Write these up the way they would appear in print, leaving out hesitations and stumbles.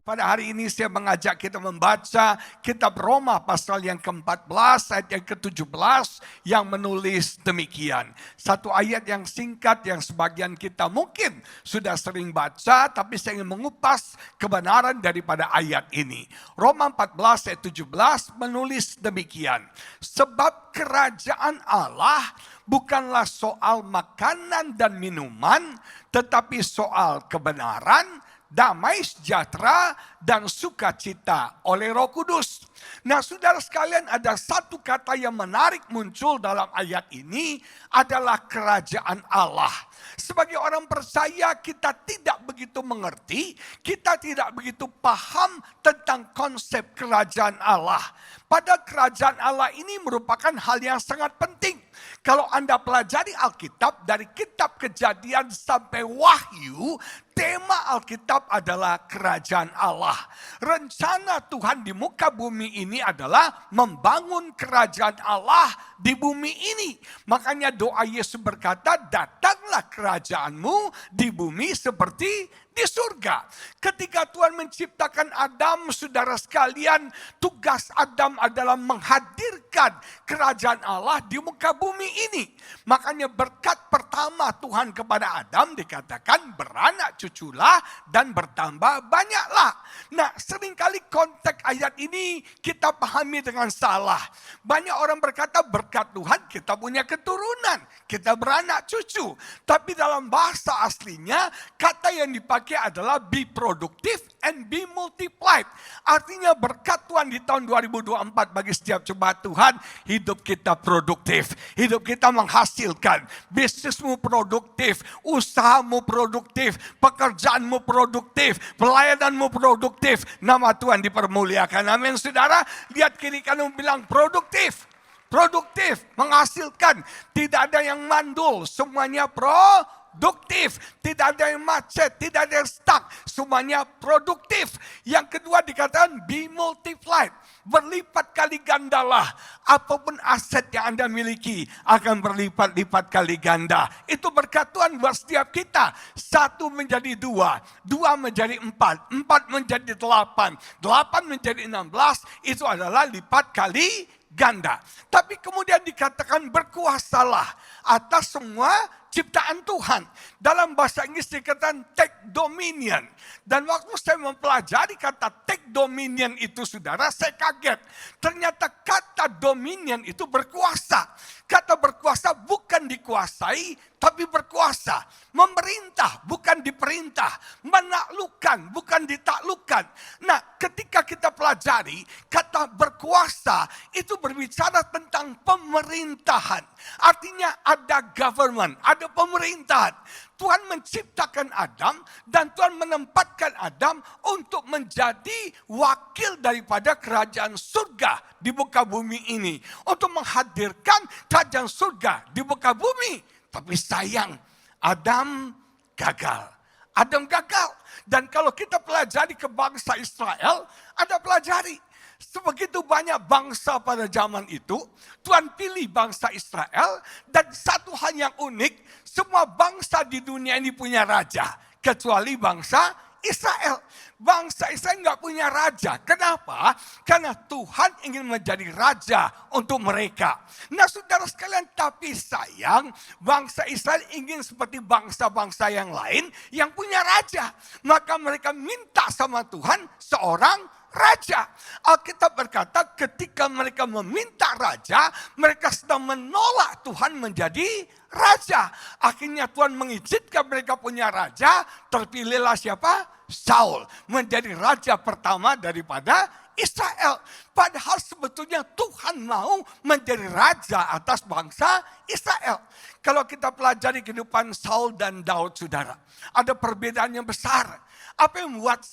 Pada hari ini saya mengajak kita membaca kitab Roma pasal yang ke-14 ayat yang ke-17 yang menulis demikian. Satu ayat yang singkat yang sebagian kita mungkin sudah sering baca, tapi saya ingin mengupas kebenaran daripada ayat ini. Roma 14 ayat 17 menulis demikian. Sebab kerajaan Allah bukanlah soal makanan dan minuman, tetapi soal kebenaran, damai sejahtera dan sukacita oleh Roh Kudus. Nah, saudara sekalian, ada satu kata yang menarik muncul dalam ayat ini adalah kerajaan Allah. Sebagai orang percaya, kita tidak begitu mengerti, kita tidak begitu paham tentang konsep kerajaan Allah. Padahal kerajaan Allah ini merupakan hal yang sangat penting. Kalau Anda pelajari Alkitab dari kitab Kejadian sampai Wahyu, tema Alkitab adalah kerajaan Allah. Rencana Tuhan di muka bumi ini adalah membangun kerajaan Allah di bumi ini. Makanya doa Yesus berkata, datanglah kerajaanmu di bumi seperti di surga. Ketika Tuhan menciptakan Adam, saudara sekalian, tugas Adam adalah menghadirkan kerajaan Allah di muka bumi ini. Makanya berkat pertama Tuhan kepada Adam dikatakan beranak cuculah dan bertambah banyaklah. Nah, seringkali konteks ayat ini kita pahami dengan salah. Banyak orang berkata berkat Tuhan kita punya keturunan, kita beranak cucu. Tapi dalam bahasa aslinya kata yang dipakai adalah be productive and be multiplied. Artinya berkat Tuhan di tahun 2024 bagi setiap jemaat Tuhan, hidup kita produktif, hidup kita menghasilkan, bisnismu produktif, usahamu produktif, pekerjaanmu produktif, pelayananmu produktif, nama Tuhan dipermuliakan. Amin, saudara. Lihat kiri kanan bilang produktif. Produktif, menghasilkan, tidak ada yang mandul, semuanya produktif, tidak ada yang macet, tidak ada yang stuck, semuanya produktif. Yang kedua dikatakan be multiplied, berlipat kali gandalah. Apapun aset yang Anda miliki akan berlipat-lipat kali ganda. Itu berkat Tuhan buat setiap kita. 1 menjadi 2, 2 menjadi 4, 4 menjadi 8, 8 menjadi 16, itu adalah lipat kali ganda. Tapi kemudian dikatakan berkuasalah atas semua ciptaan Tuhan. Dalam bahasa Inggris dikatakan take dominion. Dan waktu saya mempelajari kata take dominion itu, saudara, saya kaget. Ternyata kata dominion itu berkuasa. Kata berkuasa bukan dikuasai, tapi berkuasa. Memerintah bukan diperintah. Menaklukkan bukan ditaklukkan. Nah, ketika kita pelajari kata berkuasa itu berbicara tentang pemerintahan. Artinya ada government, ada pemerintahan. Tuhan menciptakan Adam dan Tuhan menempatkan Adam untuk menjadi wakil daripada kerajaan surga di muka bumi ini. Untuk menghadirkan kerajaan surga di muka bumi. Tapi sayang, Adam gagal. Adam gagal. Dan kalau kita pelajari ke bangsa Israel, Anda pelajari. Sebegitu banyak bangsa pada zaman itu, Tuhan pilih bangsa Israel, dan satu hal yang unik, semua bangsa di dunia ini punya raja, kecuali bangsa Israel. Bangsa Israel nggak punya raja. Kenapa? Karena Tuhan ingin menjadi raja untuk mereka. Nah, saudara sekalian, tapi sayang, bangsa Israel ingin seperti bangsa-bangsa yang lain yang punya raja. Maka mereka minta sama Tuhan seorang raja. Alkitab berkata ketika mereka meminta raja, mereka sedang menolak Tuhan menjadi raja. Akhirnya Tuhan mengizinkan mereka punya raja. Terpilihlah siapa? Saul menjadi raja pertama daripada Israel. Padahal sebetulnya Tuhan mau menjadi raja atas bangsa Israel. Kalau kita pelajari kehidupan Saul dan Daud, saudara, ada perbedaan yang besar. Apa yang membuat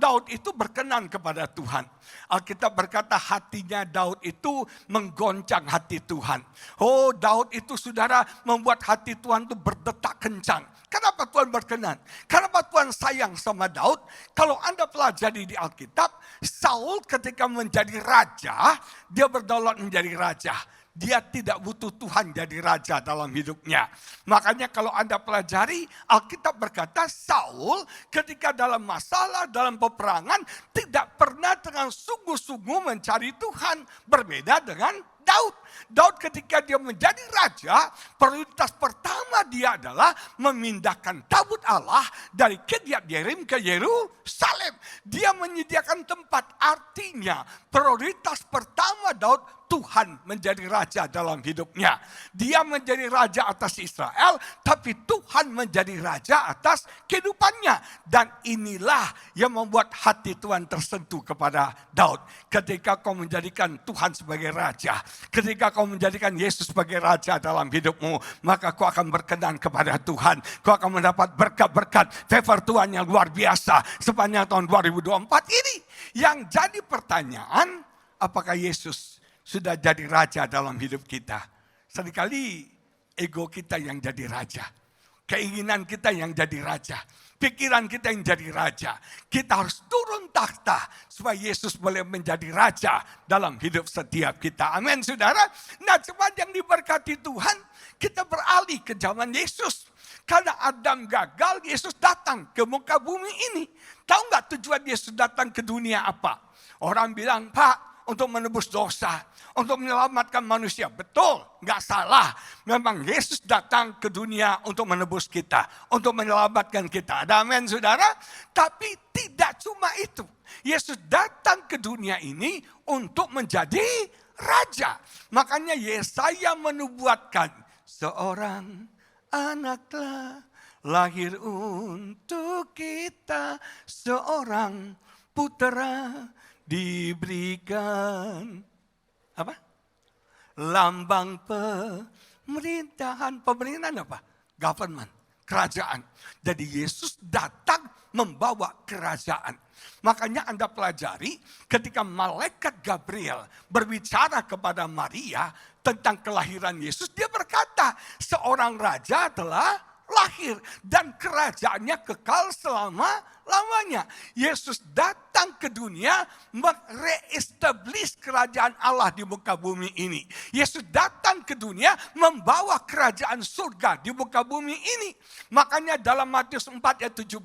Daud itu berkenan kepada Tuhan? Alkitab berkata hatinya Daud itu menggoncang hati Tuhan. Oh, Daud itu, saudara, membuat hati Tuhan itu berdetak kencang. Kenapa Tuhan berkenan? Kenapa Tuhan sayang sama Daud? Kalau Anda pelajari di Alkitab, Saul ketika menjadi raja, dia berdaulat menjadi raja. Dia tidak butuh Tuhan jadi raja dalam hidupnya. Makanya kalau Anda pelajari, Alkitab berkata Saul ketika dalam masalah, dalam peperangan tidak pernah dengan sungguh-sungguh mencari Tuhan. Berbeda dengan Daud. Daud ketika dia menjadi raja, prioritas pertama dia adalah memindahkan tabut Allah dari Kiryat Yearim ke Yerusalem. Dia menyediakan tempat, artinya prioritas pertama Daud, Tuhan menjadi raja dalam hidupnya. Dia menjadi raja atas Israel, tapi Tuhan menjadi raja atas kehidupannya. Dan inilah yang membuat hati Tuhan tersentuh kepada Daud. Ketika kau menjadikan Tuhan sebagai raja, ketika kau menjadikan Yesus sebagai raja dalam hidupmu, maka kau akan berkenan kepada Tuhan. Kau akan mendapat berkat-berkat, favor Tuhan yang luar biasa sepanjang tahun 2024 ini. Yang jadi pertanyaan, apakah Yesus sudah jadi raja dalam hidup kita? Seringkali ego kita yang jadi raja. Keinginan kita yang jadi raja. Pikiran kita yang jadi raja. Kita harus turun takhta supaya Yesus boleh menjadi raja dalam hidup setiap kita. Amin, saudara. Nah, sepanjang diberkati Tuhan, kita beralih ke zaman Yesus. Karena Adam gagal, Yesus datang ke muka bumi ini. Tahu nggak tujuan Yesus datang ke dunia apa? Orang bilang, Pak, untuk menebus dosa, untuk menyelamatkan manusia. Betul, nggak salah. Memang Yesus datang ke dunia untuk menebus kita, untuk menyelamatkan kita. Ada amin, saudara? Tapi tidak cuma itu. Yesus datang ke dunia ini untuk menjadi raja. Makanya Yesaya menubuatkan, seorang anak telah lahir untuk kita, seorang putra diberikan apa? Lambang pemerintahan. Pemerintahan apa? Government, kerajaan. Jadi Yesus datang membawa kerajaan. Makanya Anda pelajari ketika malaikat Gabriel berbicara kepada Maria tentang kelahiran Yesus, dia berkata, seorang raja telah lahir dan kerajaannya kekal selama-lamanya. Yesus datang ke dunia mereestablish kerajaan Allah di muka bumi ini. Yesus datang ke dunia membawa kerajaan surga di muka bumi ini. Makanya dalam Matius 4 ayat 17,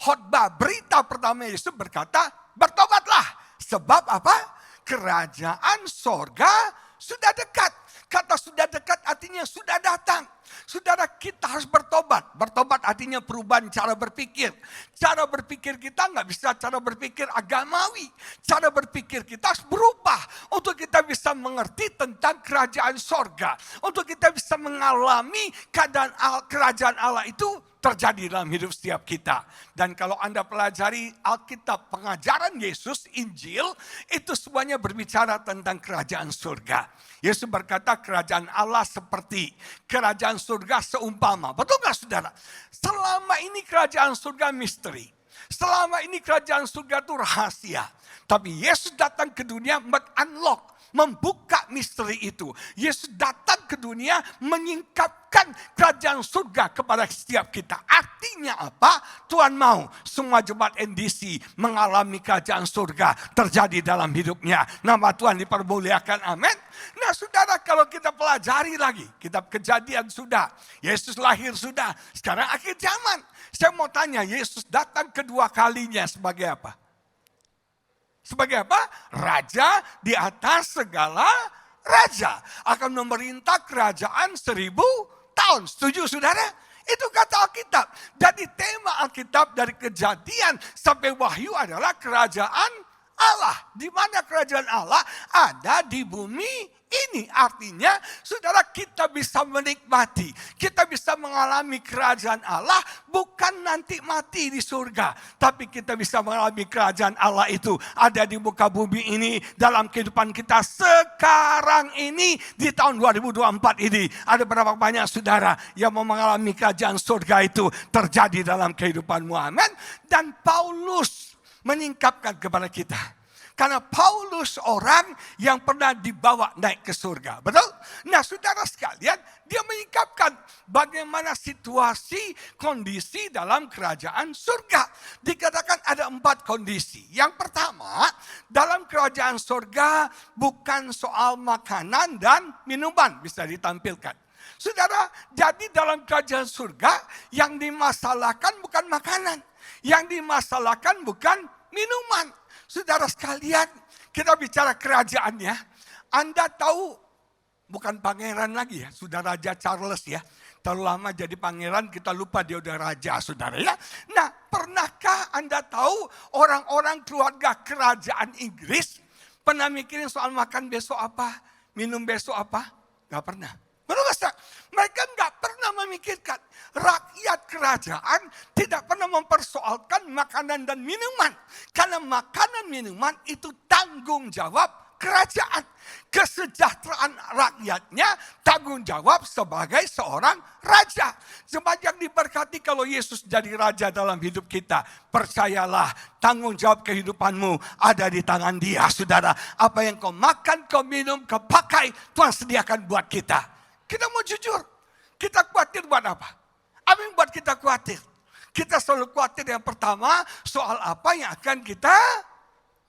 khotbah berita pertama Yesus berkata, bertobatlah. Sebab apa? Kerajaan surga sudah dekat. Kata sudah dekat artinya sudah datang. Saudara, kita harus bertobat. Bertobat artinya perubahan cara berpikir. Cara berpikir kita nggak bisa cara berpikir agamawi. Cara berpikir kita harus berubah. Untuk kita bisa mengerti tentang kerajaan sorga. Untuk kita bisa mengalami keadaan kerajaan Allah itu terjadi dalam hidup setiap kita. Dan kalau Anda pelajari Alkitab, pengajaran Yesus, Injil, itu semuanya berbicara tentang kerajaan surga. Yesus berkata kerajaan Allah seperti kerajaan surga seumpama. Betul nggak, saudara? Selama ini kerajaan surga misteri. Selama ini kerajaan surga itu rahasia. Tapi Yesus datang ke dunia unlock, membuka misteri itu. Yesus datang ke dunia menyingkapkan kerajaan surga kepada setiap kita. Artinya apa? Tuhan mau semua jemaat NDC mengalami kerajaan surga terjadi dalam hidupnya. Nama Tuhan dipermuliakan, amin. Nah, saudara, kalau kita pelajari lagi, kitab Kejadian sudah, Yesus lahir sudah, sekarang akhir zaman. Saya mau tanya, Yesus datang kedua kalinya sebagai apa? Sebagai apa? Raja di atas segala raja. Akan memerintah kerajaan 1000 tahun. Setuju, saudara? Itu kata Alkitab. Jadi tema Alkitab dari Kejadian sampai Wahyu adalah kerajaan Allah. Di mana kerajaan Allah? Ada di bumi ini. Artinya, saudara, kita bisa menikmati, kita bisa mengalami kerajaan Allah bukan nanti mati di surga, tapi kita bisa mengalami kerajaan Allah itu ada di muka bumi ini dalam kehidupan kita sekarang ini di tahun 2024 ini. Ada berapa banyak saudara yang mau mengalami kerajaan surga itu terjadi dalam kehidupanmu, amin. Dan Paulus menyingkapkan kepada kita, Karena Paulus orang yang pernah dibawa naik ke surga. Betul? Nah saudara sekalian, dia menyingkapkan bagaimana situasi kondisi dalam kerajaan surga. Dikatakan ada 4 kondisi. Yang pertama, dalam kerajaan surga bukan soal makanan dan minuman bisa ditampilkan. Saudara, jadi dalam kerajaan surga yang dimasalahkan bukan makanan. Yang dimasalahkan bukan minuman. Saudara sekalian, kita bicara kerajaannya. Anda tahu, bukan pangeran lagi ya, sudah Raja Charles ya. Terlalu lama jadi pangeran, kita lupa dia udah raja, saudara ya. Nah, pernahkah Anda tahu orang-orang keluarga kerajaan Inggris pernah mikirin soal makan besok apa, minum besok apa? Gak pernah. Betul gak? Mereka nggak pernah memikirkan. Rakyat kerajaan tidak pernah mempersoalkan makanan dan minuman. Karena makanan minuman itu tanggung jawab kerajaan. Kesejahteraan rakyatnya tanggung jawab sebagai seorang raja. Sepanjang diberkati kalau Yesus jadi raja dalam hidup kita. Percayalah, tanggung jawab kehidupanmu ada di tangan Dia, saudara. Apa yang kau makan, kau minum, kau pakai, Tuhan sediakan buat kita. Kita mau jujur, kita khawatir buat apa? Apa yang buat kita khawatir? Kita selalu khawatir yang pertama soal apa yang akan kita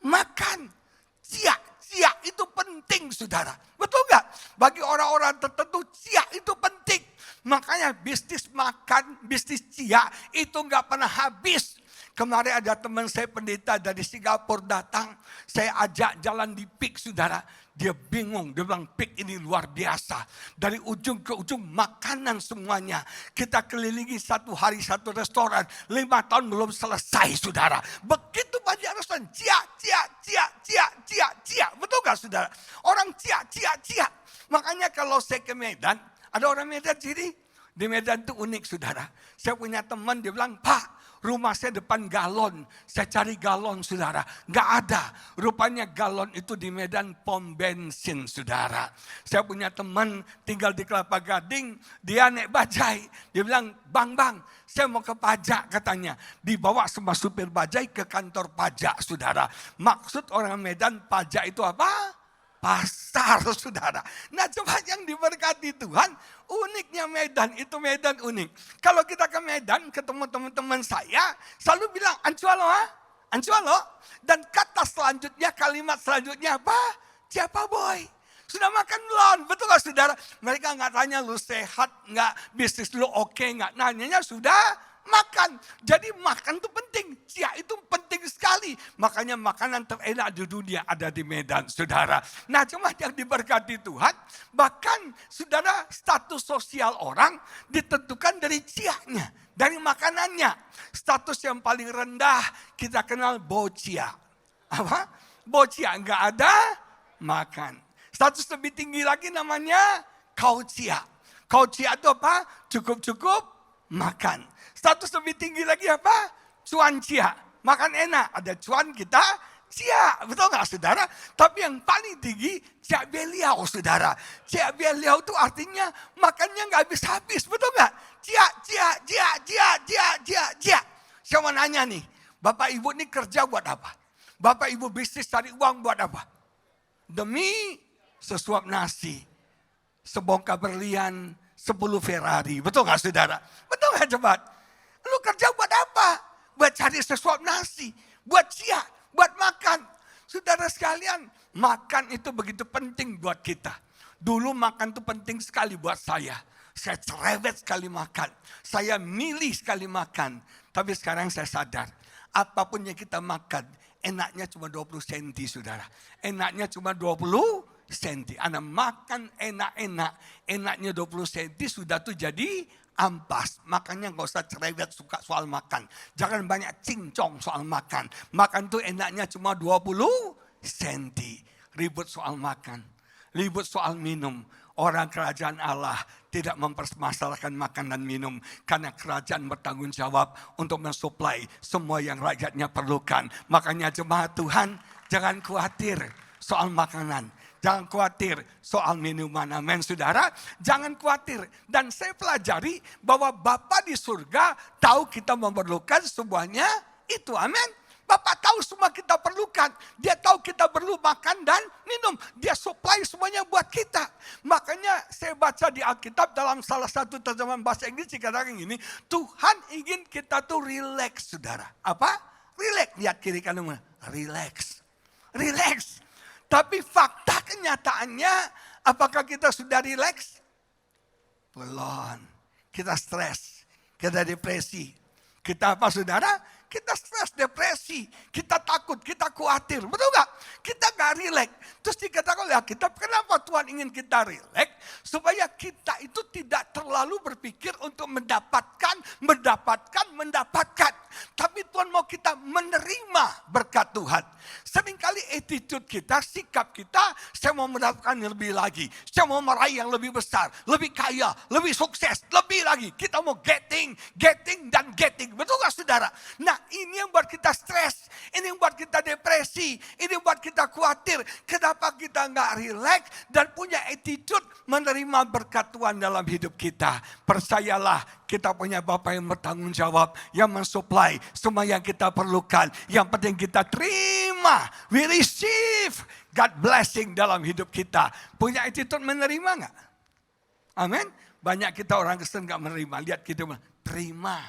makan. Siak itu penting, saudara. Betul nggak? Bagi orang-orang tertentu siak itu penting. Makanya bisnis makan, bisnis siak itu nggak pernah habis. Kemarin ada teman saya pendeta dari Singapura datang. Saya ajak jalan di PIK, saudara. Dia bingung, dia bilang PIK ini luar biasa. Dari ujung ke ujung makanan semuanya. Kita kelilingi satu hari satu restoran. 5 tahun belum selesai, saudara. Begitu banyak restoran. Cia. Betul gak, saudara? Orang cia. Makanya kalau saya ke Medan, ada orang Medan sini. Di Medan itu unik, saudara. Saya punya teman, dia bilang, Pak, rumah saya depan galon. Saya cari galon, saudara. Nggak ada. Rupanya galon itu di Medan pom bensin, saudara. Saya punya teman tinggal di Kelapa Gading. Dia naik bajai. Dia bilang, Bang, saya mau ke pajak, katanya. Dibawa sama supir bajai ke kantor pajak, saudara. Maksud orang Medan pajak itu apa? Pasar, saudara. Nah, coba yang diberkati Tuhan, uniknya Medan, itu Medan unik. Kalau kita ke Medan, ketemu teman-teman saya, selalu bilang, Ancualo. Dan kata selanjutnya, kalimat selanjutnya apa? Siapa boy? Sudah makan belum? Betul gak, saudara? Mereka gak tanya lu sehat gak, bisnis lu oke gak. Nanyanya sudah makan. Jadi makan itu penting. Siak itu penting sekali. Makanya makanan terenak di dunia ada di Medan, saudara. Nah, cuma yang diberkati Tuhan, bahkan saudara, status sosial orang ditentukan dari siaknya, dari makanannya. Status yang paling rendah kita kenal bocia. Apa? Bocia, enggak ada makan. Status lebih tinggi lagi namanya kaucia. Kaucia itu apa? Cukup-cukup makan. Status lebih tinggi lagi apa? Cuancia. Makan enak. Ada cuan kita cia. Betul gak, saudara? Tapi yang paling tinggi cia beliau, saudara. Cia beliau itu artinya makannya gak habis-habis. Betul gak? Cia. Saya mau nanya nih. Bapak ibu ini kerja buat apa? Bapak ibu bisnis cari uang buat apa? Demi sesuap nasi. Sebongkah berlian. 10 Ferrari. Betul gak, saudara? Betul gak, coba? Lu kerja buat apa? Buat cari sesuap nasi. Buat siap. Buat makan. Saudara sekalian, makan itu begitu penting buat kita. Dulu makan itu penting sekali buat saya. Saya cerewet sekali makan. Saya milih sekali makan. Tapi sekarang saya sadar. Apapun yang kita makan, enaknya cuma 20 senti, saudara. Enaknya cuma 20 senti. Anda makan enak-enak. Enaknya 20 senti sudah tuh jadi ampas. Makanya gak usah cerewet suka soal makan. Jangan banyak cincong soal makan. Makan tuh enaknya cuma 20 senti. Ribut soal makan. Ribut soal minum. Orang kerajaan Allah tidak mempermasalahkan makan dan minum. Karena kerajaan bertanggung jawab untuk mensuplai semua yang rakyatnya perlukan. Makanya jemaat Tuhan, jangan khawatir soal makanan. Jangan khawatir soal minuman, amin saudara. Jangan khawatir. Dan saya pelajari bahwa Bapa di surga tahu kita memerlukan semuanya itu, amin. Bapak tahu semua kita perlukan. Dia tahu kita perlu makan dan minum. Dia supply semuanya buat kita. Makanya saya baca di Alkitab dalam salah satu terjemahan bahasa Inggris dikatakan gini, Tuhan ingin kita tuh relax, saudara. Apa? Relax. Lihat kiri kanan. Relax. Relax. Tapi fakta kenyataannya, apakah kita sudah relax? Belum. Kita stres. Kita depresi. Kita apa, saudara? Kita stres, depresi, kita takut, kita khawatir. Betul gak? Kita gak rileks. Terus dikatakan oleh Alkitab, kenapa Tuhan ingin kita rileks? Supaya kita itu tidak terlalu berpikir untuk mendapatkan. Tapi Tuhan mau kita menerima berkat Tuhan. Seringkali attitude kita, sikap kita, saya mau mendapatkan yang lebih lagi. Saya mau meraih yang lebih besar, lebih kaya, lebih sukses, lebih lagi. Kita mau getting, dan getting. Betul gak, saudara? Nah, ini yang buat kita stres, ini yang buat kita depresi, ini yang buat kita khawatir. Kenapa kita nggak rileks dan punya attitude menerima berkat Tuhan dalam hidup kita? Percayalah, kita punya Bapa yang bertanggung jawab, yang mensuplai semua yang kita perlukan. Yang penting kita terima, we receive God blessing dalam hidup kita. Punya attitude menerima nggak? Amin. Banyak kita orang Kristen nggak menerima. Lihat kita terima.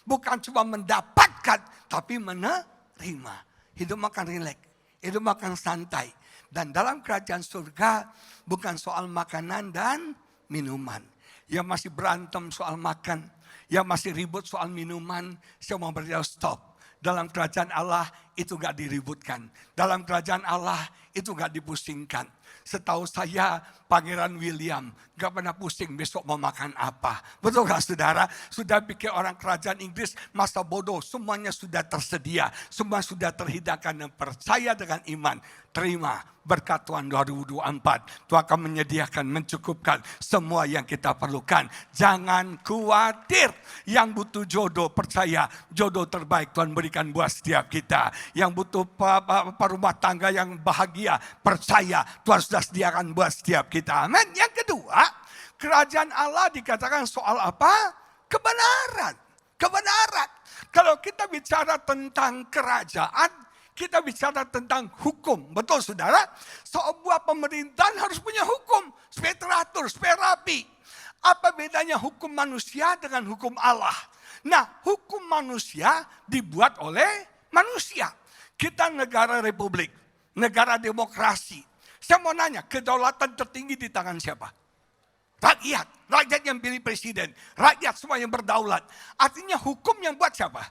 Bukan cuma mendapatkan, tapi menerima. Hidup makan rileks, hidup makan santai. Dan dalam kerajaan surga, bukan soal makanan dan minuman. Yang masih berantem soal makan, yang masih ribut soal minuman, saya mau beritahu stop. Dalam kerajaan Allah itu gak diributkan. Dalam kerajaan Allah itu gak dipusingkan. Setahu saya Pangeran William gak pernah pusing besok mau makan apa. Betul gak, saudara? Sudah pikir orang kerajaan Inggris masa bodoh. Semuanya sudah tersedia. Semua sudah terhidangkan dan percaya dengan iman. Terima berkat Tuhan 2024. Tuhan akan menyediakan, mencukupkan semua yang kita perlukan. Jangan khawatir. Yang butuh jodoh, percaya jodoh terbaik Tuhan berikan buat setiap kita. Yang butuh rumah tangga yang bahagia, percaya Tuhan sudah sediakan buat setiap kita. Amin. Yang kedua, kerajaan Allah dikatakan soal apa? Kebenaran. Kalau kita bicara tentang kerajaan, kita bicara tentang hukum. Betul, saudara? Sebuah pemerintahan harus punya hukum. Supaya teratur, supaya rapi. Apa bedanya hukum manusia dengan hukum Allah? Nah, hukum manusia dibuat oleh manusia. Kita negara republik, negara demokrasi. Saya mau nanya, kedaulatan tertinggi di tangan siapa? Rakyat yang pilih presiden. Rakyat semua yang berdaulat. Artinya hukum yang buat siapa?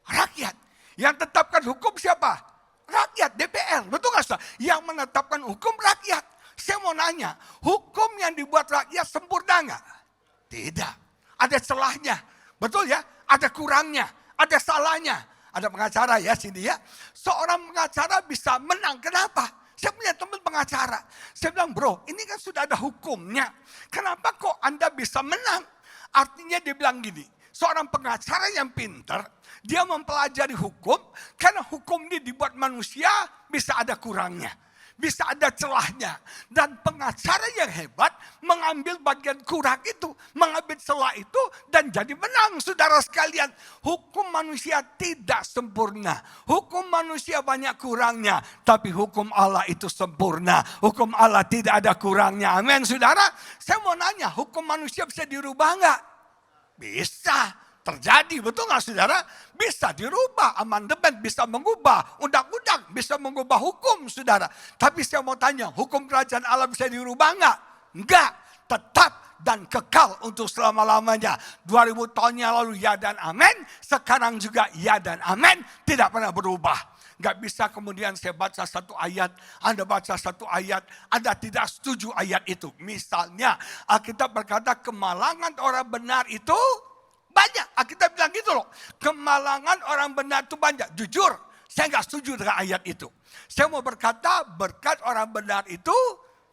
Rakyat. Yang tetapkan hukum siapa? Rakyat, DPR. Betul gak, saudara? Yang menetapkan hukum rakyat. Saya mau nanya, hukum yang dibuat rakyat sempurna gak? Tidak. Ada celahnya. Betul ya? Ada kurangnya. Ada salahnya. Ada pengacara ya sini ya. Seorang pengacara bisa menang. Kenapa? Saya punya teman pengacara. Saya bilang, bro, ini kan sudah ada hukumnya. Kenapa kok Anda bisa menang? Artinya dia bilang gini, seorang pengacara yang pintar, dia mempelajari hukum, karena hukum ini dibuat manusia, bisa ada kurangnya. Bisa ada celahnya. Dan pengacara yang hebat mengambil bagian kurang itu, mengambil celah itu, dan jadi menang, saudara sekalian. Hukum manusia tidak sempurna. Hukum manusia banyak kurangnya, tapi hukum Allah itu sempurna. Hukum Allah tidak ada kurangnya. Amin, saudara. Saya mau nanya, hukum manusia bisa dirubah enggak? Bisa. Terjadi, betul nggak, saudara? Bisa dirubah, amandemen bisa mengubah, undang-undang bisa mengubah hukum, saudara. Tapi saya mau tanya, hukum kerajaan Allah bisa dirubah nggak? Enggak, tetap dan kekal untuk selama-lamanya. 2000 tahun yang lalu ya dan amin, sekarang juga ya dan amin, tidak pernah berubah. Gak bisa kemudian saya baca satu ayat, Anda baca satu ayat, Anda tidak setuju ayat itu. Misalnya, Alkitab berkata kemalangan orang benar itu banyak. Kita bilang gitu loh. Kemalangan orang benar itu banyak. Jujur, saya gak setuju dengan ayat itu. Saya mau berkata berkat orang benar itu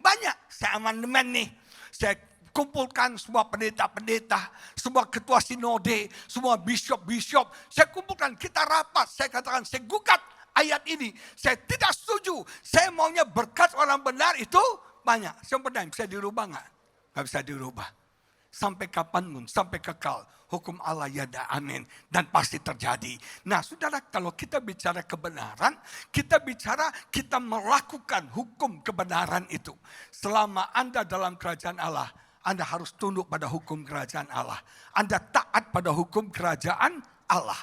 banyak. Saya amandemen nih. Saya kumpulkan semua pendeta-pendeta, semua ketua sinode, semua bishop-bishop. Saya kumpulkan, kita rapat. Saya katakan, saya gugat ayat ini. Saya tidak setuju. Saya maunya berkat orang benar itu banyak. Saya bertanya, bisa dirubah gak? Gak bisa dirubah. sampai kapanpun, sampai kekal. Hukum Allah ya da amin. Dan pasti terjadi. Nah saudara, kalau kita bicara kebenaran, kita bicara kita melakukan hukum kebenaran itu. Selama Anda dalam kerajaan Allah, Anda harus tunduk pada hukum kerajaan Allah. Anda taat pada hukum kerajaan Allah.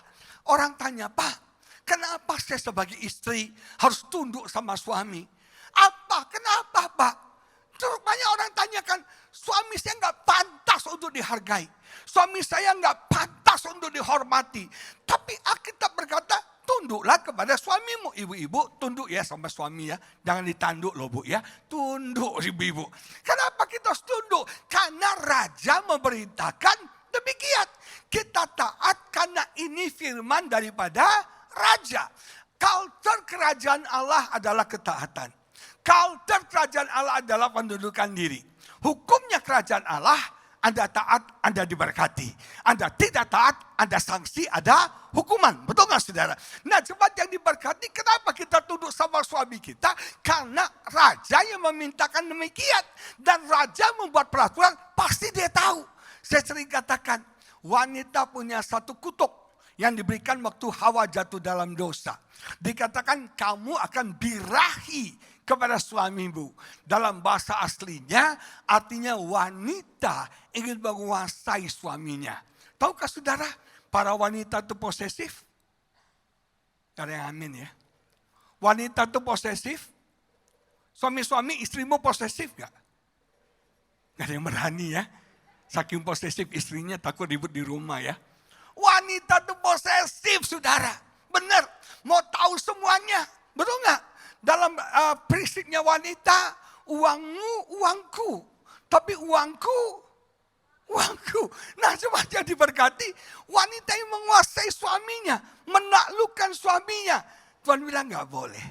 Orang tanya, Pak, kenapa saya sebagai istri harus tunduk sama suami? Apa? Kenapa, Pak? Terus banyak orang tanyakan, suami saya nggak pantas untuk dihargai. Suami saya nggak pantas untuk dihormati. Tapi Alkitab berkata, tunduklah kepada suamimu. Ibu-ibu tunduk ya sama suami ya. Jangan ditanduk loh Bu ya. Tunduk ibu-ibu. Kenapa kita harus tunduk? Karena raja memerintahkan demikian. Kita taat karena ini firman daripada raja. Kultur kerajaan Allah adalah ketaatan. Kultur kerajaan Allah adalah pendudukan diri. Hukumnya kerajaan Allah, Anda taat, Anda diberkati. Anda tidak taat, ada sanksi, ada hukuman. Betul nggak saudara? Nah jemaat yang diberkati, kenapa kita tunduk sama suami kita? Karena raja yang memintakan demikian. Dan raja membuat peraturan, pasti dia tahu. Saya sering katakan, wanita punya satu kutuk yang diberikan waktu Hawa jatuh dalam dosa. Dikatakan kamu akan birahi kepada suamimu. Dalam bahasa aslinya artinya wanita ingin menguasai suaminya. Tahukah saudara, para wanita itu posesif? Ada yang amin ya. Wanita itu posesif? Suami-suami istrimu posesif gak? Gak ada yang berani ya. Saking posesif istrinya takut ribut di rumah ya. Wanita itu posesif saudara. Benar. Mau tahu semuanya. Betul gak? Dalam prinsipnya wanita, uangmu, uangku. Tapi uangku. Nah cuma jadi diberkati, wanita yang menguasai suaminya. Menaklukkan suaminya. Tuhan bilang gak boleh.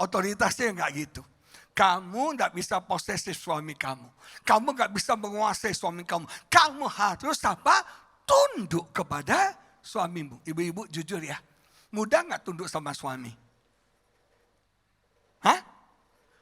Otoritasnya gak gitu. Kamu gak bisa posesif suami kamu. Kamu gak bisa menguasai suami kamu. Kamu harus apa? Tunduk kepada suamimu. Ibu-ibu jujur ya. Mudah gak tunduk sama suami? Hah?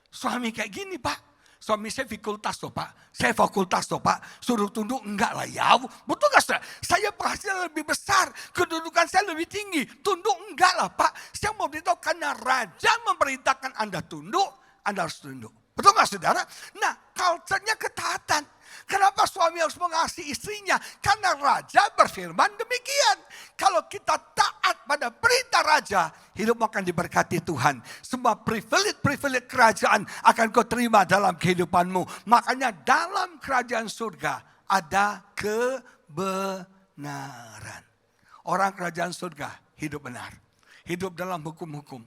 Suami kayak gini Pak. Suami saya fakultas loh Pak. Saya fakultas loh Pak. Suruh tunduk enggak lah ya. Betul gak saudara? Saya penghasilan lebih besar. Kedudukan saya lebih tinggi. Tunduk enggak lah Pak. Saya mau beritahu karena raja memerintahkan Anda tunduk. Anda harus tunduk. Betul gak saudara? Nah culture-nya ketaatan. Kenapa suami harus mengasihi istrinya? Karena raja berfirman demikian. Kalau kita taat pada perintah raja, hidup akan diberkati Tuhan. Semua privilege kerajaan akan kau terima dalam kehidupanmu. Makanya dalam kerajaan surga ada kebenaran. Orang kerajaan surga hidup benar. Hidup dalam hukum-hukum.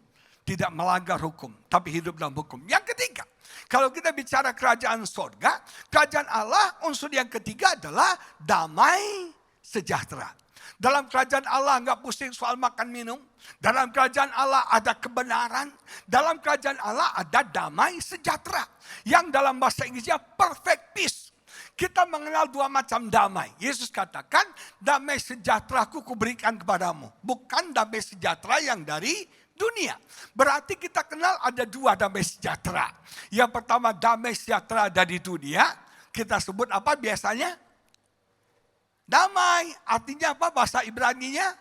Tidak melanggar hukum, tapi hidup dalam hukum. Yang ketiga, kalau kita bicara kerajaan surga, kerajaan Allah, unsur yang ketiga adalah damai sejahtera. Dalam kerajaan Allah nggak pusing soal makan minum. Dalam kerajaan Allah ada kebenaran. Dalam kerajaan Allah ada damai sejahtera. Yang dalam bahasa Inggrisnya perfect peace. Kita mengenal dua macam damai. Yesus katakan, damai sejahteraku kuberikan kepadamu. Bukan damai sejahtera yang dari dunia. Berarti kita kenal ada dua damai sejahtera. Yang pertama damai sejahtera dari dunia. Kita sebut apa biasanya? Damai. Artinya apa bahasa Ibraninya?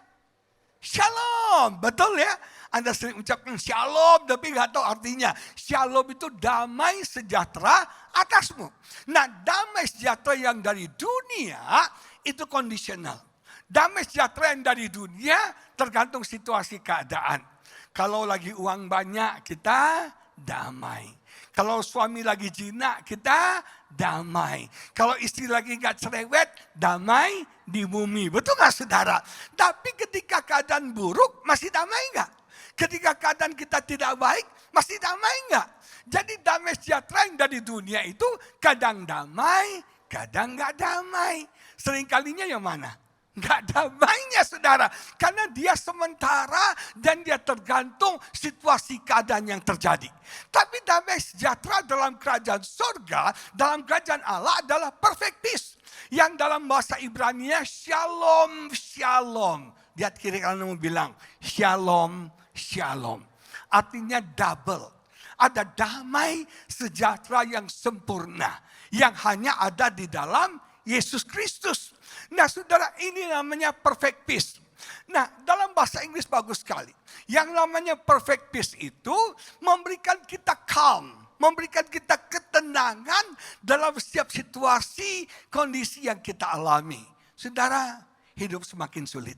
Shalom. Betul ya? Anda sering ucapkan shalom tapi nggak tahu artinya. Shalom itu damai sejahtera atasmu. Nah damai sejahtera yang dari dunia itu kondisional. Damai sejahtera yang dari dunia tergantung situasi keadaan. Kalau lagi uang banyak kita damai. Kalau suami lagi jinak kita damai. Kalau istri lagi gak cerewet damai di bumi. Betul gak saudara? Tapi ketika keadaan buruk masih damai gak? Ketika keadaan kita tidak baik masih damai gak? Jadi damai sejahtera yang dari dunia itu kadang damai, kadang gak damai. Seringkalinya yang mana? Gak damainya saudara. Karena dia sementara dan dia tergantung situasi keadaan yang terjadi. Tapi damai sejahtera dalam kerajaan surga, dalam kerajaan Allah adalah perfect peace. Yang dalam bahasa Ibrani-nya shalom, shalom. Lihat kiri kanan bilang shalom, shalom. Artinya double. Ada damai sejahtera yang sempurna. Yang hanya ada di dalam Yesus Kristus. Nah saudara, ini namanya perfect peace. Nah dalam bahasa Inggris bagus sekali. Yang namanya perfect peace itu memberikan kita calm, memberikan kita ketenangan dalam setiap situasi, kondisi yang kita alami. Saudara, hidup semakin sulit.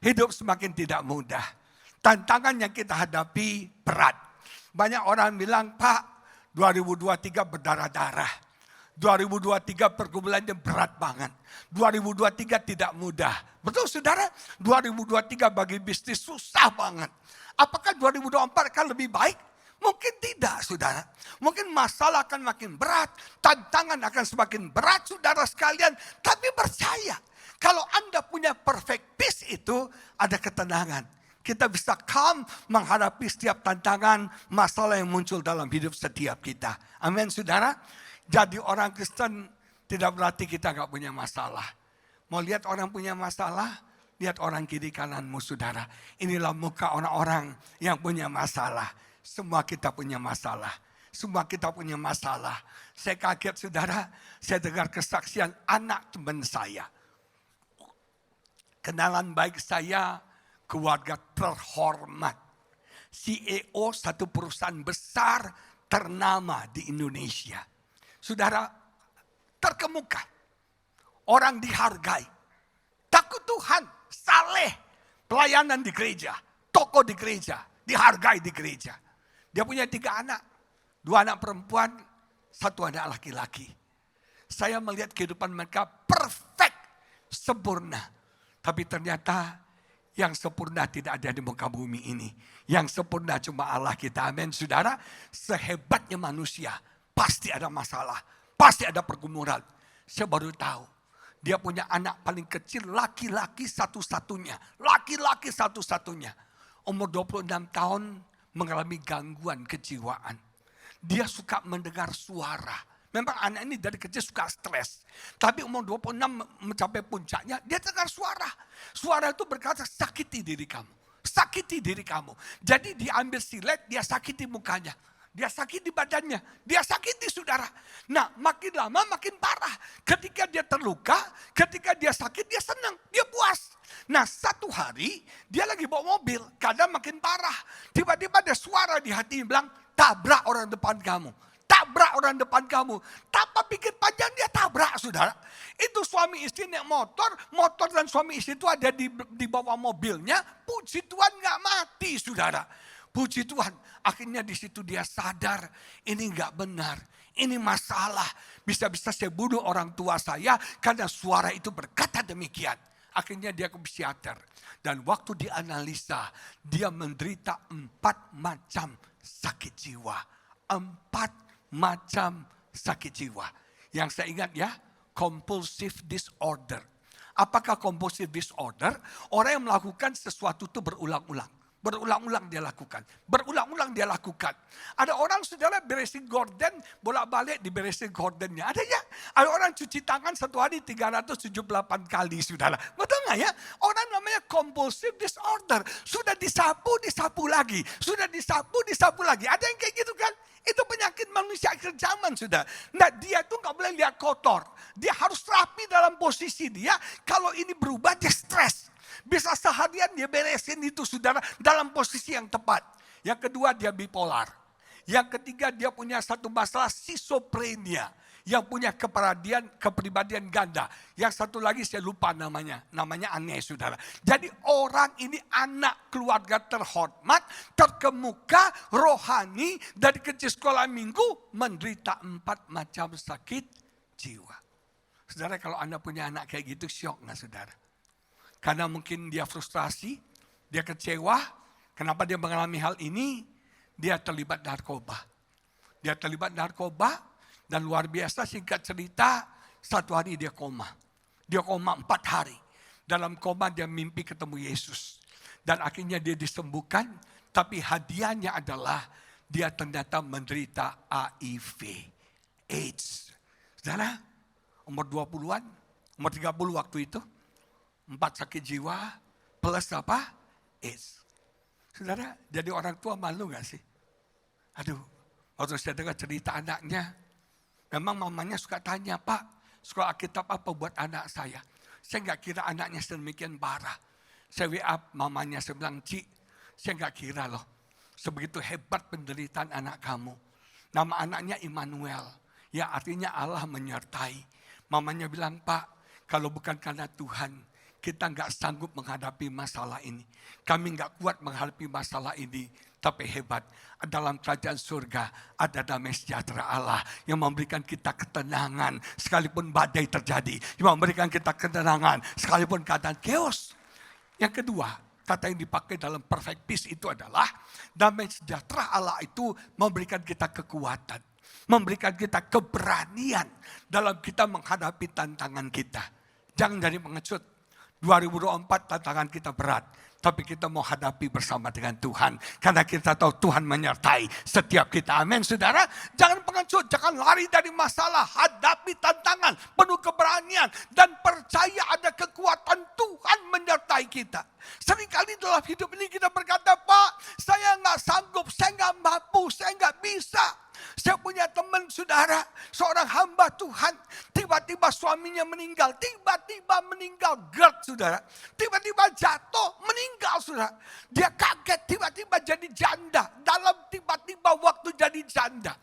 Hidup semakin tidak mudah. Tantangan yang kita hadapi berat. Banyak orang bilang, Pak, 2023 berdarah-darah. 2023 pergumulannya berat banget. 2023 tidak mudah. Betul saudara? 2023 bagi bisnis susah banget. Apakah 2024 akan lebih baik? Mungkin tidak saudara. Mungkin masalah akan makin berat. Tantangan akan semakin berat saudara sekalian. Tapi percaya. Kalau Anda punya perfect peace itu ada ketenangan. Kita bisa calm menghadapi setiap tantangan, masalah yang muncul dalam hidup setiap kita. Amin saudara. Jadi orang Kristen tidak berarti kita gak punya masalah. Mau lihat orang punya masalah? Lihat orang kiri kananmu saudara. Inilah muka orang-orang yang punya masalah. Semua kita punya masalah. Semua kita punya masalah. Saya kaget saudara, saya dengar kesaksian anak teman saya. Kenalan baik saya, keluarga terhormat. CEO satu perusahaan besar ternama di Indonesia. Saudara, terkemuka. Orang dihargai. Takut Tuhan, saleh. Pelayanan di gereja, toko di gereja, dihargai di gereja. Dia punya 3 anak. 2 anak perempuan, 1 anak laki-laki. Saya melihat kehidupan mereka perfect, sempurna. Tapi ternyata yang sempurna tidak ada di muka bumi ini. Yang sempurna cuma Allah kita. Amin saudara. Sehebatnya manusia. Pasti ada masalah. Pasti ada pergumulan. Saya baru tahu. Dia punya anak paling kecil. Laki-laki satu-satunya. Laki-laki satu-satunya. Umur 26 tahun. Mengalami gangguan kejiwaan. Dia suka mendengar suara. Memang anak ini dari kecil suka stres. Tapi umur 26 mencapai puncaknya. Dia dengar suara. Suara itu berkata sakiti diri kamu. Sakiti diri kamu. Jadi diambil silet, dia sakiti mukanya. Dia sakiti badannya, dia sakiti saudara. Nah makin lama makin parah. Ketika dia terluka, ketika dia sakit dia senang, dia puas. Nah satu hari dia lagi bawa mobil, keadaan makin parah. Tiba-tiba ada suara di hatinya bilang, tabrak orang depan kamu. Tabrak orang depan kamu. Tanpa pikir panjang dia tabrak saudara. Itu suami istri naik motor dan suami istri itu ada di bawah mobilnya. Puji Tuhan gak mati saudara. Puji Tuhan, akhirnya di situ dia sadar ini nggak benar, ini masalah. Bisa-bisa saya bunuh orang tua saya karena suara itu berkata demikian. Akhirnya dia ke psikiater dan waktu dianalisa dia menderita 4 macam sakit jiwa, 4 macam sakit jiwa. Yang saya ingat ya, compulsive disorder. Apakah compulsive disorder? Orang yang melakukan sesuatu itu berulang-ulang. Berulang-ulang dia lakukan. Berulang-ulang dia lakukan. Ada orang saudara beresin gorden, bolak-balik diberesin gordennya. Ada ya? Ada orang cuci tangan satu hari 378 kali saudara. Betul nggak ya? Orang namanya compulsive disorder. Sudah disapu lagi. Sudah disapu lagi. Ada yang kayak gitu kan? Itu penyakit manusia akhir zaman sudah. Nah dia tuh nggak boleh lihat kotor. Dia harus rapi dalam posisi dia. Kalau ini berubah dia stres. Bisa seharian dia beresin itu saudara dalam posisi yang tepat. Yang kedua dia bipolar. Yang ketiga dia punya satu masalah schizophrenia. Yang punya kepribadian ganda. Yang satu lagi saya lupa namanya. Namanya aneh saudara. Jadi orang ini anak keluarga terhormat, terkemuka, rohani, dari kecil sekolah minggu menderita 4 macam sakit jiwa. Saudara kalau Anda punya anak kayak gitu syok nggak saudara? Karena mungkin dia frustrasi, dia kecewa. Kenapa dia mengalami hal ini? Dia terlibat narkoba. Dia terlibat narkoba dan luar biasa singkat cerita, satu hari dia koma. Dia koma 4 hari. Dalam koma dia mimpi ketemu Yesus. Dan akhirnya dia disembuhkan, tapi hadiahnya adalah dia ternyata menderita HIV, AIDS. Saudara, umur 20-an, umur 30 waktu itu. 4 sakit jiwa plus apa? AIDS. Saudara, jadi orang tua malu gak sih? Aduh, waktu saya dengar cerita anaknya. Memang mamanya suka tanya, Pak, sekolah Alkitab apa buat anak saya. Saya nggak kira anaknya sedemikian parah. Saya WA mamanya, saya bilang, Ci, saya nggak kira loh. Sebegitu hebat penderitaan anak kamu. Nama anaknya Immanuel. Ya artinya Allah menyertai. Mamanya bilang, Pak, kalau bukan karena Tuhan, kita nggak sanggup menghadapi masalah ini. Kami nggak kuat menghadapi masalah ini. Tapi hebat, dalam kerajaan surga ada damai sejahtera Allah yang memberikan kita ketenangan sekalipun badai terjadi. Yang memberikan kita ketenangan sekalipun keadaan chaos. Yang kedua, kata yang dipakai dalam perfect peace itu adalah damai sejahtera Allah itu memberikan kita kekuatan. Memberikan kita keberanian dalam kita menghadapi tantangan kita. Jangan jadi pengecut. 2024 tantangan kita berat. Tapi kita mau hadapi bersama dengan Tuhan. Karena kita tahu Tuhan menyertai setiap kita. Amin saudara. Jangan pengecut, jangan lari dari masalah. Hadapi tantangan, penuh keberanian. Dan percaya ada kekuatan Tuhan menyertai kita. Seringkali dalam hidup ini kita berkata, Pak, saya nggak sanggup, saya nggak mampu, saya nggak bisa. Saya punya teman saudara, seorang hamba Tuhan. Tiba-tiba suaminya meninggal, tiba-tiba meninggal GERD saudara. Tiba-tiba jatuh, meninggal saudara. Dia kaget, tiba-tiba jadi janda. Dalam tiba-tiba waktu jadi janda.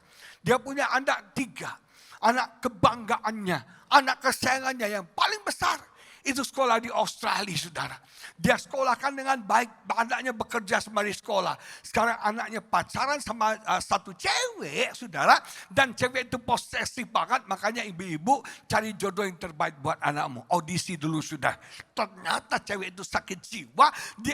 Dia punya anak 3. Anak kebanggaannya, anak kesayangannya yang paling besar. Itu sekolah di Australia saudara. Dia sekolahkan dengan baik, anaknya bekerja sama di sekolah. Sekarang anaknya pacaran sama satu cewek saudara. Dan cewek itu posesif banget, makanya ibu-ibu cari jodoh yang terbaik buat anakmu. Audisi dulu sudah. Ternyata cewek itu sakit jiwa,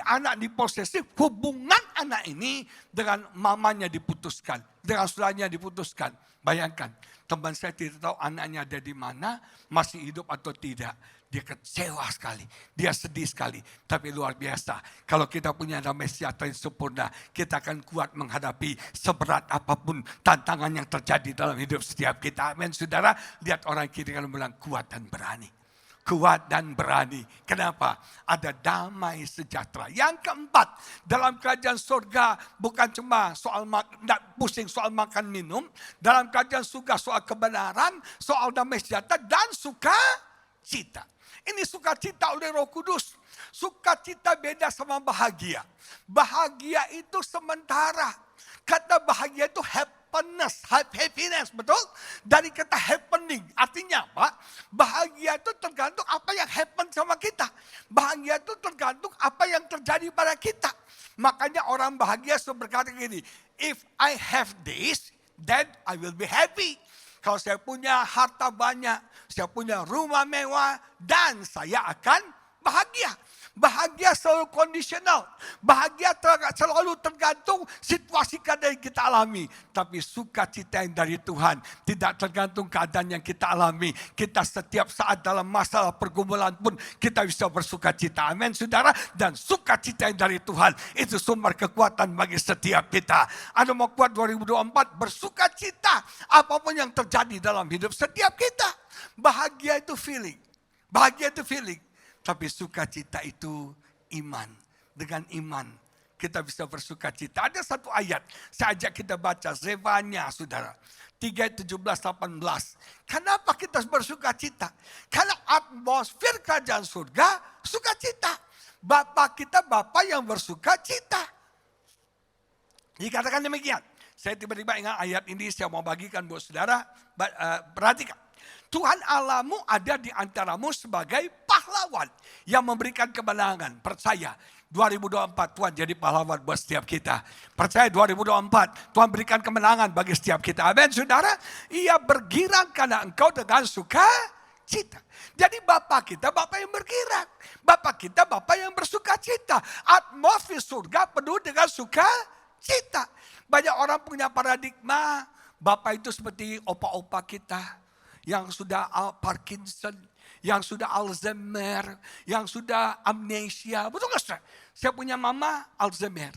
anak diposesif, hubungan anak ini dengan mamanya diputuskan. Dengan saudaranya diputuskan. Bayangkan, teman saya tidak tahu anaknya ada di mana, masih hidup atau tidak. Dia kecewa sekali, dia sedih sekali. Tapi luar biasa, kalau kita punya damai sejahtera yang sempurna, kita akan kuat menghadapi seberat apapun tantangan yang terjadi dalam hidup setiap kita. Amin saudara, lihat orang kiri kanan bilang kuat dan berani. Kuat dan berani. Kenapa? Ada damai sejahtera. Yang keempat, dalam kerajaan surga bukan cuma soal pusing soal makan minum. Dalam kerajaan surga soal kebenaran, soal damai sejahtera dan sukacita. Ini sukacita oleh Roh Kudus. Sukacita beda sama bahagia. Bahagia itu sementara. Kata bahagia itu happiness, betul? Dari kata happening, artinya apa? Bahagia itu tergantung apa yang happen sama kita. Bahagia itu tergantung apa yang terjadi pada kita. Makanya orang bahagia selalu berkata gini, if I have this, then I will be happy. Kalau saya punya harta banyak, saya punya rumah mewah, dan saya akan bahagia. Bahagia selalu kondisional. Bahagia selalu tergantung situasi keadaan yang kita alami. Tapi sukacita yang dari Tuhan tidak tergantung keadaan yang kita alami. Kita setiap saat dalam masalah pergumulan pun kita bisa bersukacita. Amin saudara. Dan sukacita yang dari Tuhan itu sumber kekuatan bagi setiap kita. Anda mau kuat 2024 bersukacita apapun yang terjadi dalam hidup setiap kita. Bahagia itu feeling. Bahagia itu feeling. Tapi sukacita itu iman. Dengan iman kita bisa bersukacita. Ada satu ayat, saya ajak kita baca, Zefania saudara. 3:17-18. Kenapa kita bersukacita? Karena atmosfer kerajaan surga, sukacita. Bapa kita Bapa yang bersukacita. Dikatakan demikian. Saya tiba-tiba ingat ayat ini, saya mau bagikan buat saudara. Perhatikan. Tuhan Allahmu ada di antaramu sebagai pahlawan yang memberikan kemenangan. Percaya 2024 Tuhan jadi pahlawan buat setiap kita. Percaya 2024 Tuhan berikan kemenangan bagi setiap kita. Amin saudara. Ia bergirang karena engkau dengan sukacita. Jadi Bapa kita Bapa yang bergerak. Bapa kita Bapa yang bersukacita. Atmosfer surga penuh dengan sukacita. Banyak orang punya paradigma Bapa itu seperti opa-opa kita. Yang sudah Parkinson, yang sudah Alzheimer, yang sudah amnesia. Betul gak saudara? Saya punya mama Alzheimer.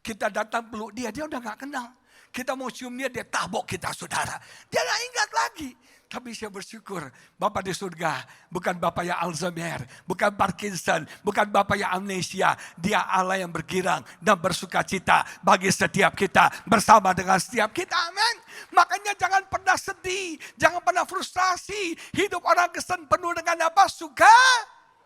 Kita datang peluk dia udah gak kenal. Kita mau cium dia tabok kita saudara. Dia gak ingat lagi. Tapi saya bersyukur Bapa di surga bukan Bapa yang Alzheimer, bukan Parkinson, bukan Bapa yang amnesia. Dia Allah yang bergirang dan bersuka cita bagi setiap kita, bersama dengan setiap kita. Amin. Makanya jangan pernah sedih, jangan pernah frustasi. Hidup orang Kristen penuh dengan apa? Suka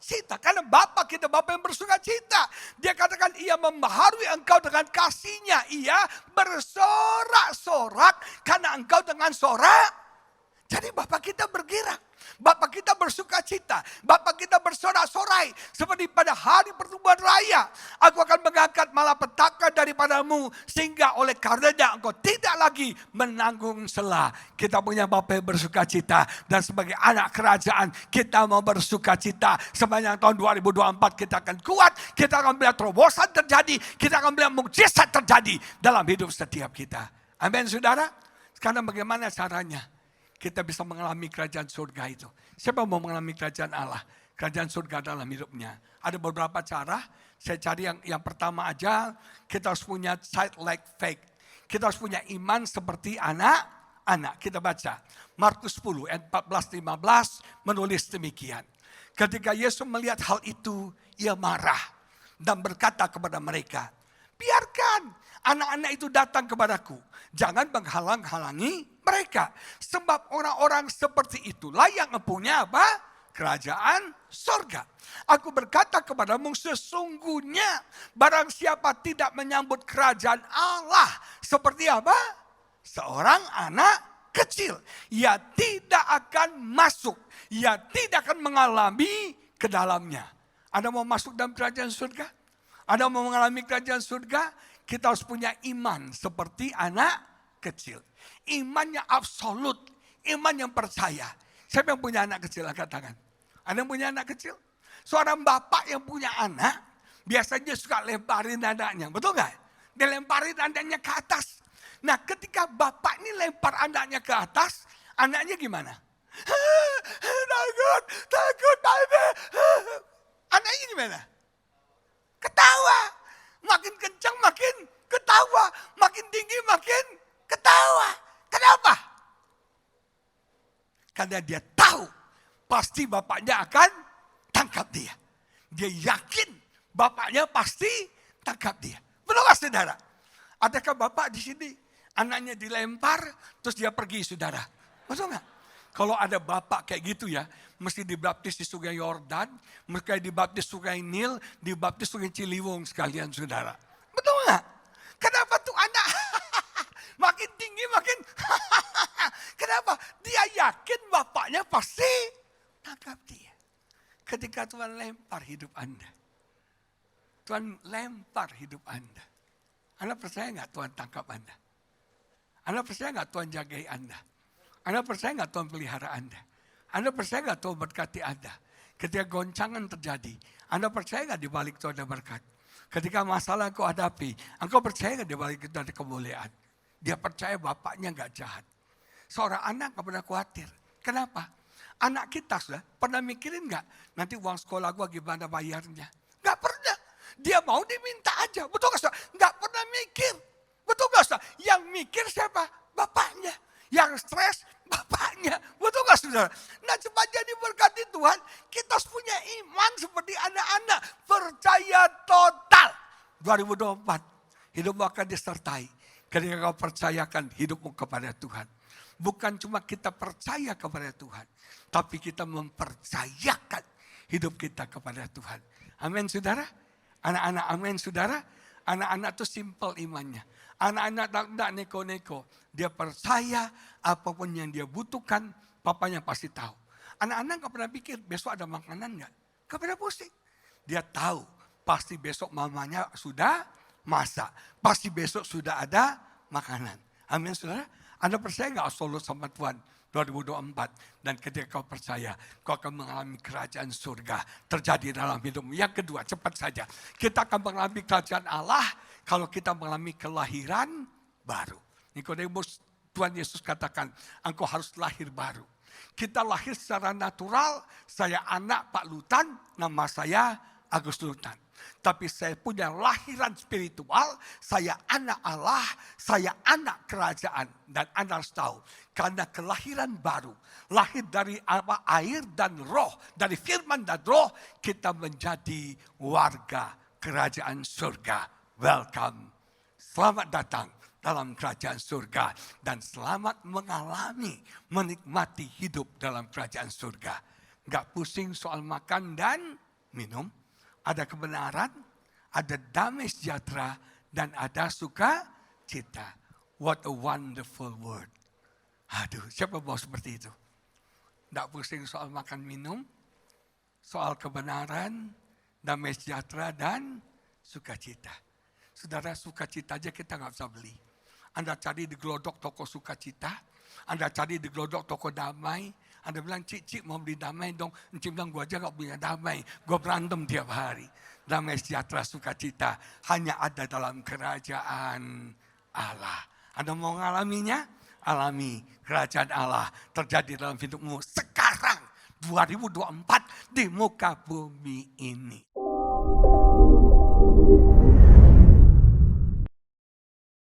cita. Karena Bapa kita Bapa yang bersuka cita. Dia katakan ia membaharui engkau dengan kasihnya. Ia bersorak-sorak karena engkau dengan sorak. Jadi Bapak kita bergerak, Bapak kita bersuka cita, Bapak kita bersorak-sorai. Seperti pada hari pertumbuhan raya, aku akan mengangkat malapetaka daripadamu, sehingga oleh karenanya engkau tidak lagi menanggung sela. Kita punya Bapak yang bersuka cita, dan sebagai anak kerajaan kita mau bersuka cita. Sepanjang tahun 2024 kita akan kuat, kita akan melihat terobosan terjadi, kita akan melihat mukjizat terjadi dalam hidup setiap kita. Amin saudara. Sekarang bagaimana caranya kita bisa mengalami kerajaan surga itu? Siapa mau mengalami kerajaan Allah? Kerajaan surga dalam hidupnya. Ada beberapa cara. Saya cari yang pertama aja. Kita harus punya childlike faith. Kita harus punya iman seperti anak-anak. Kita baca. Markus 10 ayat 14-15 menulis demikian. Ketika Yesus melihat hal itu, ia marah dan berkata kepada mereka, biarkan anak-anak itu datang kepadaku. Jangan menghalang-halangi mereka. Sebab orang-orang seperti itulah yang mempunyai apa? Kerajaan surga. Aku berkata kepadamu, sesungguhnya barang siapa tidak menyambut kerajaan Allah seperti apa? Seorang anak kecil. Ia tidak akan masuk. Ia tidak akan mengalami ke dalamnya. Anda mau masuk dalam kerajaan surga? Anda mau mengalami kerajaan surga? Kita harus punya iman seperti anak kecil. Iman yang absolut. Iman yang percaya. Siapa yang punya anak kecil? Angkat tangan. Ada yang punya anak kecil? Seorang bapak yang punya anak, biasanya suka lemparin anaknya. Betul nggak? Dia lemparin anaknya ke atas. Nah ketika bapak ini lempar anaknya ke atas, anaknya gimana? Takut, baby. Anaknya gimana? Ketawa. Makin kencang makin ketawa. Makin tinggi makin ketawa. Kenapa? Karena dia tahu pasti bapaknya akan tangkap dia. Dia yakin bapaknya pasti tangkap dia. Betul gak saudara? Adakah bapak di sini anaknya dilempar terus dia pergi saudara? Betul gak? Kalau ada bapak kayak gitu ya, mesti dibaptis di sungai Yordan, mesti dibaptis sungai Nil, dibaptis sungai Ciliwung sekalian saudara. Betul gak? Kenapa tuh anak makin tinggi makin kenapa? Dia yakin bapaknya pasti tangkap dia. Ketika Tuhan lempar hidup Anda. Tuhan lempar hidup Anda. Anda percaya gak Tuhan tangkap Anda? Anda percaya gak Tuhan jagai Anda? Anda percaya nggak Tuhan pelihara Anda? Anda percaya nggak Tuhan berkati Anda? Ketika goncangan terjadi, Anda percaya nggak di balik itu ada berkat? Ketika masalah kau hadapi, engkau percaya nggak di balik itu ada kemuliaan? Dia percaya bapaknya nggak jahat. Seorang anak nggak pernah khawatir. Kenapa? Anak kita sudah pernah mikirin nggak? Nanti uang sekolah gua gimana bayarnya? Nggak pernah. Dia mau diminta aja. Betul nggak saudara? Nggak pernah mikir. Betul nggak saudara? Yang mikir siapa? Bapaknya. Yang stres bapaknya. Betul gak saudara? Nah cepat jadi berkati Tuhan. Kita harus punya iman seperti anak-anak. Percaya total. 2024. Hidupmu akan disertai. Ketika kau percayakan hidupmu kepada Tuhan. Bukan cuma kita percaya kepada Tuhan. Tapi kita mempercayakan hidup kita kepada Tuhan. Amin saudara. Anak-anak amin saudara. Anak-anak itu simple imannya. Anak-anak tak neko-neko. Dia percaya apapun yang dia butuhkan, papanya pasti tahu. Anak-anak gak pernah pikir besok ada makanan gak? Gak pernah pusing. Dia tahu pasti besok mamanya sudah masak. Pasti besok sudah ada makanan. Amin saudara. Anda percaya gak absolut sama Tuhan 2024? Dan ketika kau percaya, kau akan mengalami kerajaan surga terjadi dalam hidupmu. Yang kedua, cepat saja. Kita akan mengalami kerajaan Allah kalau kita mengalami kelahiran baru. Nikodemus, Tuhan Yesus katakan, engkau harus lahir baru. Kita lahir secara natural, saya anak Pak Lutan, nama saya Agus Sultan. Tapi saya punya lahiran spiritual, saya anak Allah, saya anak kerajaan. Dan Anda harus tahu, karena kelahiran baru, lahir dari air dan roh, dari firman dan roh, kita menjadi warga kerajaan surga. Welcome, selamat datang dalam kerajaan surga. Dan selamat mengalami, menikmati hidup dalam kerajaan surga. Gak pusing soal makan dan minum. Ada kebenaran, ada damai sejahtera, dan ada sukacita. What a wonderful word. Aduh, siapa mau seperti itu? Tidak pusing soal makan minum, soal kebenaran, damai sejahtera, dan sukacita. Saudara, sukacita aja kita nggak bisa beli. Anda cari di gelodok toko sukacita, Anda cari di gelodok toko damai, Anda bilang, Cik mau beli damai dong. Cik bilang, gue aja gak punya damai. Gue berantem tiap hari. Damai sejahtera sukacita hanya ada dalam kerajaan Allah. Anda mau mengalaminya? Alami kerajaan Allah terjadi dalam hidupmu sekarang 2024 di muka bumi ini.